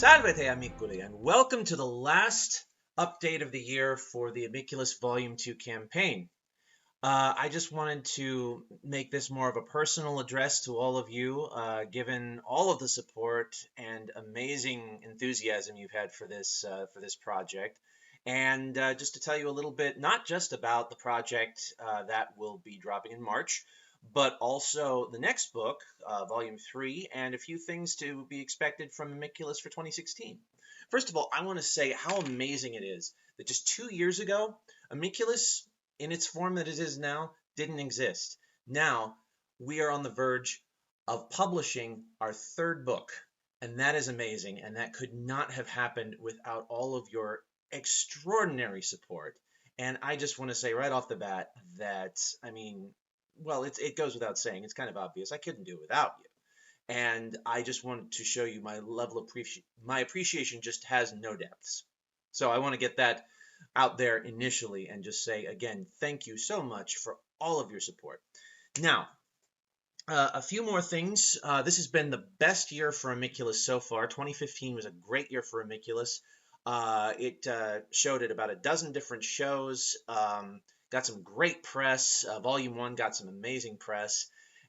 Salvete Amiculi, and welcome to the last update of the year for the Amiculus Volume 2 campaign. I just wanted to make this more of a personal address to all of you, given all of the support and amazing enthusiasm you've had for this project. And just to tell you a little bit, not just about the project that will be dropping in March, but also the next book, Volume 3, and a few things to be expected from Amiculus for 2016. First of all, I want to say how amazing it is that just 2 years ago, Amiculus, in its form that it is now, didn't exist. Now, we are on the verge of publishing our third book, and that is amazing, and that could not have happened without all of your extraordinary support. And I just want to say right off the bat that, well, it goes without saying. It's kind of obvious. I couldn't do it without you. And I just wanted to show you my level of my appreciation just has no depths. So I want to get that out there initially and just say, again, thank you so much for all of your support. Now, a few more things. This has been the best year for Amiculus so far. 2015 was a great year for Amiculus. It showed at about a dozen different shows. Got some great press. Volume 1 got some amazing press.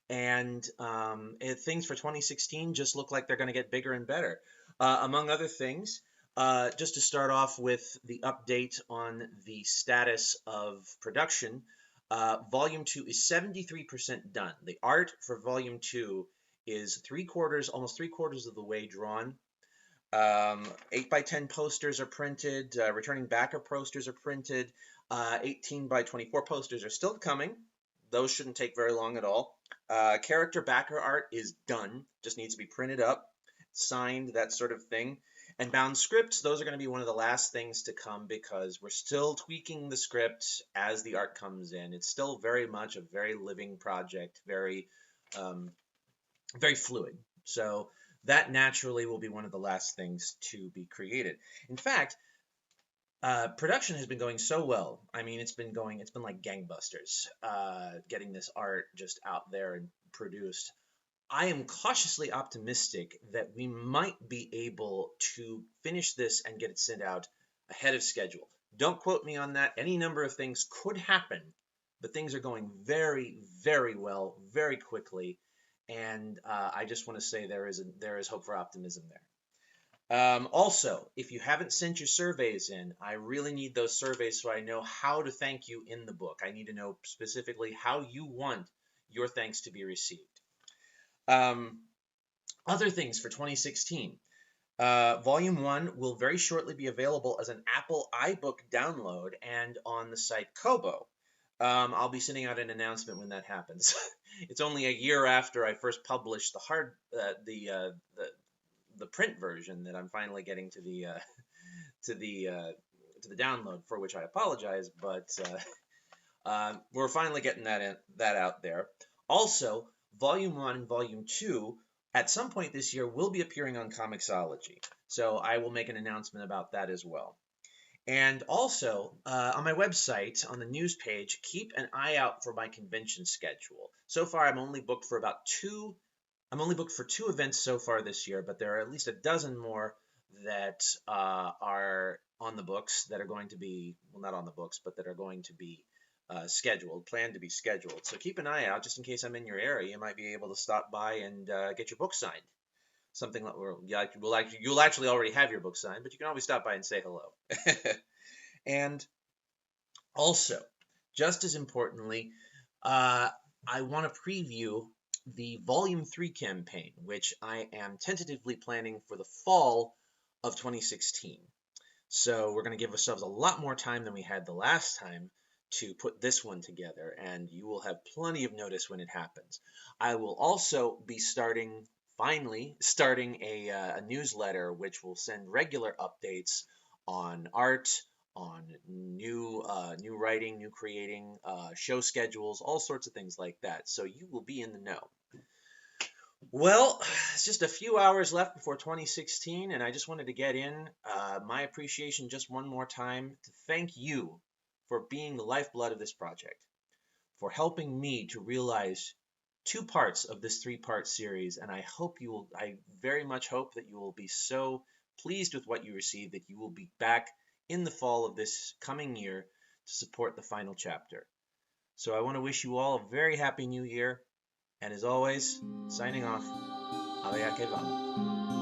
And things for 2016 just look like they're going to get bigger and better. Among other things, just to start off with the update on the status of production, Volume 2 is 73% done. The art for Volume 2 is almost three quarters of the way drawn. 8x10 posters are printed. Returning backer posters are printed. 18x24 posters are still coming. Those shouldn't take very long at all. Character backer art is done. Just needs to be printed up, signed, that sort of thing. And bound scripts, those are going to be one of the last things to come because we're still tweaking the script as the art comes in. It's still very much a very living project, very fluid. So that naturally will be one of the last things to be created. In fact, production has been going so well. I mean, it's been like gangbusters, getting this art just out there and produced. I am cautiously optimistic that we might be able to finish this and get it sent out ahead of schedule. Don't quote me on that. Any number of things could happen, but things are going very, very well, very quickly, and I just want to say there is hope for optimism there. Also, if you haven't sent your surveys in, I really need those surveys so I know how to thank you in the book. I need to know specifically how you want your thanks to be received. Other things for 2016. Volume 1 will very shortly be available as an Apple iBook download and on the site Kobo. I'll be sending out an announcement when that happens. It's only a year after I first published the print version that I'm finally getting to the download, for which I apologize, but we're finally getting that out there. Also, Volume 1 and Volume 2 at some point this year will be appearing on Comixology, so I will make an announcement about that as well. And also, on my website, on the news page, keep an eye out for my convention schedule. So far, I'm only booked for two events so far this year, but there are at least a dozen more that are on the books that are going to be, well, not on the books, but that are going to be planned to be scheduled. So keep an eye out just in case I'm in your area. You might be able to stop by and get your book signed. Something like you'll actually already have your book signed, but you can always stop by and say hello. And also, just as importantly, I want to preview the Volume 3 campaign, which I am tentatively planning for the fall of 2016. So we're going to give ourselves a lot more time than we had the last time to put this one together, and you will have plenty of notice when it happens. I will also be finally starting a newsletter which will send regular updates on art, on new writing, new creating, show schedules, all sorts of things like that. So you will be in the know. Well, it's just a few hours left before 2016, and I just wanted to get in my appreciation just one more time to thank you for being the lifeblood of this project, for helping me to realize 2 parts of this 3-part series, and I very much hope that you will be so pleased with what you received, that you will be back in the fall of this coming year to support the final chapter. So I want to wish you all a very happy new year, and as always, signing off, Alea que va.